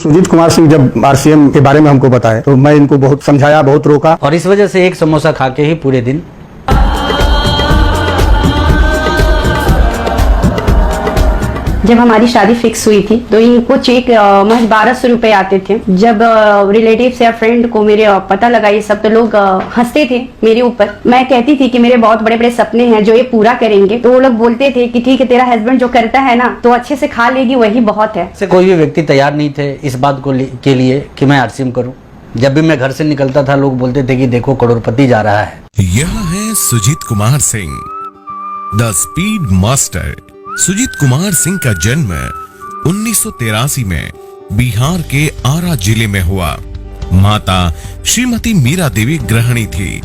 सुजीत कुमार सिंह जब आरसीएम के बारे में हमको बताए तो मैं इनको बहुत समझाया, बहुत रोका और इस वजह से एक समोसा खा के ही पूरे दिन जब हमारी शादी फिक्स हुई थी तो इनको चेक महज 1200 रुपए आते थे। जब रिलेटिव्स या फ्रेंड को मेरे पता लगा ये सब तो लोग हंसते थे मेरे ऊपर। मैं कहती थी कि मेरे बहुत बड़े बड़े सपने हैं जो ये पूरा करेंगे, तो वो लोग बोलते थे कि ठीक है, तेरा हस्बैंड जो करता है ना तो अच्छे से खा लेगी, वही बहुत है। से कोई भी व्यक्ति तैयार नहीं थे इस बात को के लिए कि मैं आरसीएम करूं। जब भी मैं घर से निकलता था लोग बोलते थे कि देखो करोड़पति जा रहा है। यह है Sujeet Kumar Singh, the speed master. Sujeet Kumar Singh का जन्म 1983 में बिहार के आरा जिले में हुआ। माता श्रीमती मीरा देवी गृहिणी थी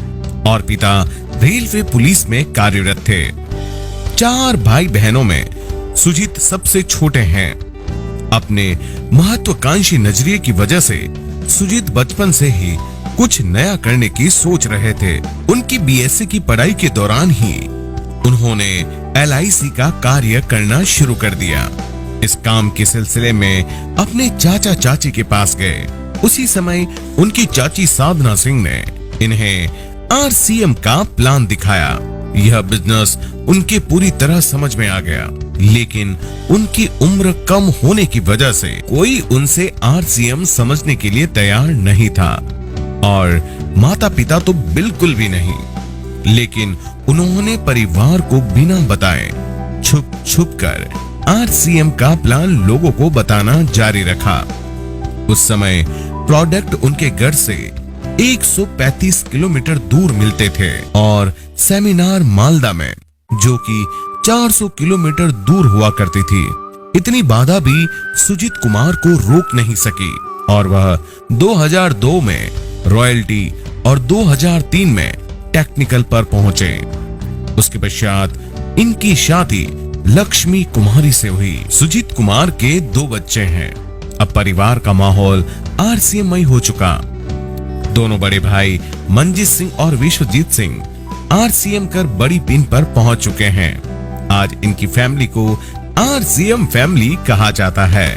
और पिता रेलवे पुलिस में कार्यरत थे। 4 भाई बहनों में सुजीत सबसे छोटे हैं। अपने महत्वाकांक्षी नजरिए की वजह से सुजीत बचपन से ही कुछ नया करने की सोच रहे थे। उनकी बीएससी की पढ़ाई के दौरान ही उन्होंने LIC का कार्य करना शुरू कर दिया। इस काम के सिलसिले में अपने चाचा चाची के पास गए। उसी समय उनकी चाची साधना सिंह ने इन्हें RCM का प्लान दिखाया। यह बिजनेस उनके पूरी तरह समझ में आ गया, लेकिन उनकी उम्र कम होने की वजह से कोई उनसे RCM समझने के लिए तैयार नहीं था और माता पिता तो बिल्कुल भी नहीं। लेकिन उन्होंने परिवार को बिना बताए छुप छुप कर RCM का प्लान लोगों को बताना जारी रखा। उस समय प्रोडक्ट उनके घर से 135 किलोमीटर दूर मिलते थे और सेमिनार मालदा में, जो कि 400 किलोमीटर दूर हुआ करती थी। इतनी बाधा भी सुजीत कुमार को रोक नहीं सकी और वह 2002 में रॉयल्टी और 2003 में टेक्निकल पर पहुंचे। उसके पश्चात इनकी शादी लक्ष्मी कुमारी से हुई। सुजीत कुमार के 2 बच्चे हैं। अब परिवार का माहौल RCMI हो चुका। दोनों बड़े भाई मंजीत सिंह और विश्वजीत सिंह RCM कर बड़ी पिन पर पहुंच चुके हैं। आज इनकी फैमिली को RCM फैमिली कहा जाता है।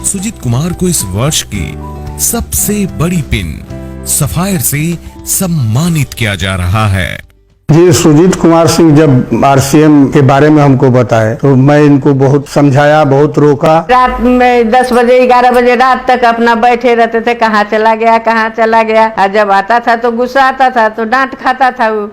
सुजीत कुमार को इस वर्ष की सबसे बड़ी पिन सफायर से सम्मानित किया जा रहा है। जी, सुजीत कुमार सिंह जब RCM के बारे में हमको बताए तो मैं इनको बहुत समझाया, बहुत रोका। रात में 10 बजे 11 बजे रात तक अपना बैठे रहते थे, कहाँ चला गया कहाँ चला गया। और जब आता था तो गुस्सा आता था तो डांट खाता था। वो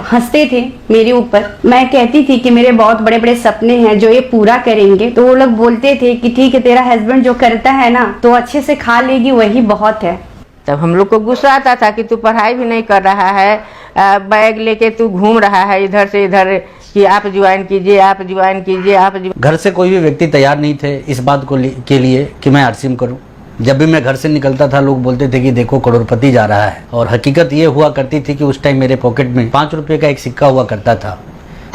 हंसते थे मेरे ऊपर। मैं कहती थी कि मेरे बहुत बड़े बड़े सपने हैं जो ये पूरा करेंगे, तो वो लोग बोलते थे कि ठीक है, तेरा हस्बैंड जो करता है ना तो अच्छे से खा लेगी, वही बहुत है। तब हम लोग को गुस्सा आता था कि तू पढ़ाई भी नहीं कर रहा है, बैग लेके तू घूम रहा है इधर से इधर, कि आप ज्वाइन कीजिए, आप ज्वाइन कीजिए, आप घर से कोई भी व्यक्ति तैयार नहीं थे इस बात को के लिए कि मैं RCM करूं। जब भी मैं घर से निकलता था लोग बोलते थे कि देखो करोड़पति जा रहा है। और हकीकत ये हुआ करती थी कि उस टाइम मेरे पॉकेट में 5 रुपए का एक सिक्का हुआ करता था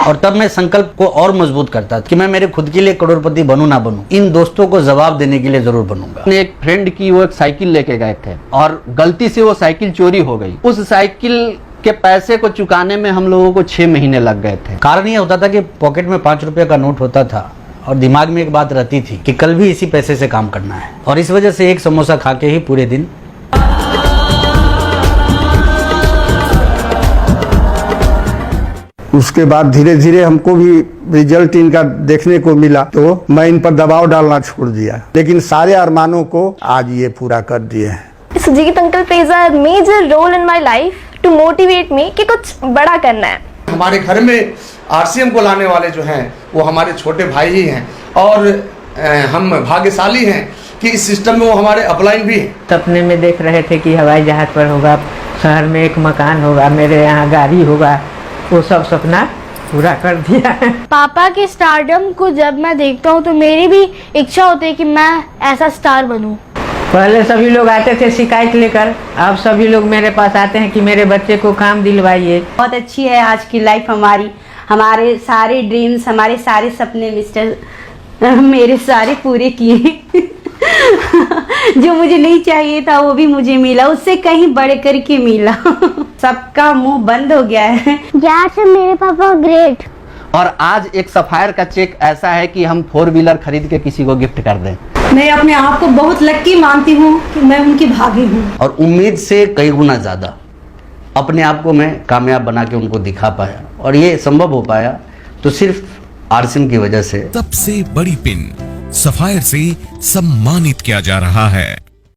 और तब मैं संकल्प को और मजबूत करता कि मैं मेरे खुद के लिए करोड़पति बनूं ना बनूं, इन दोस्तों को जवाब देने के लिए जरूर बनूंगा। एक फ्रेंड की वो एक साइकिल लेके गए थे और गलती से वो साइकिल चोरी हो गई। उस साइकिल के पैसे को चुकाने में हम लोगों को 6 महीने लग गए थे। कारण ये होता था कि पॉकेट में 5 रुपए का नोट होता था और दिमाग में एक बात रहती थी कि कल भी इसी पैसे से काम करना है, और इस वजह से एक समोसा खा के ही पूरे दिन उसके बाद धीरे धीरे हमको भी रिजल्ट इनका देखने को मिला तो मैं इन पर दबाव डालना छोड़ दिया, लेकिन सारे अरमानों को आज ये पूरा कर दिए हैं। Sujeet uncle plays a major role in my life to motivate me कि कुछ बड़ा करना है। हमारे घर में RCM को लाने वाले जो हैं वो हमारे छोटे भाई ही हैं और हम भाग्यशाली हैं कि इस सिस्टम में वो हमारे अपलाइन भी हैं। सपने में देख रहे थे कि हवाई जहाज पर होगा, शहर में एक मकान होगा, मेरे यहाँ गाड़ी होगा, वो सब सपना पूरा कर दिया है। पापा के स्टारडम को जब मैं देखता हूँ तो मेरी भी इच्छा होती है कि मैं ऐसा स्टार बनूं। पहले सभी लोग आते थे शिकायत लेकर, अब सभी लोग मेरे पास आते हैं कि मेरे बच्चे को काम दिलवाइए। बहुत अच्छी है आज की लाइफ हमारी। हमारे सारे ड्रीम्स, हमारे सारे सपने मिस्टर मेरे सारे पूरे किए। जो मुझे नहीं चाहिए था वो भी मुझे मिला, उससे कहीं बढ़ कर के मिला। सबका मुंह बंद हो गया है। यार मेरे पापा ग्रेट। और आज एक सफायर का चेक ऐसा है कि हम 4 व्हीलर खरीद के किसी को गिफ्ट कर दें। मैं अपने आप को बहुत लक्की मानती हूँ कि मैं उनकी भागी हूँ। और उम्मीद से कई गुना ज़्यादा अपने आप को मैं कामयाब बना के उनको दिखा पाया, और ये संभव हो पाया तो सिर्फ आरसीएम की वजह से। सबसे बड़ी पिन सफायर से सम्मानित किया जा रहा है।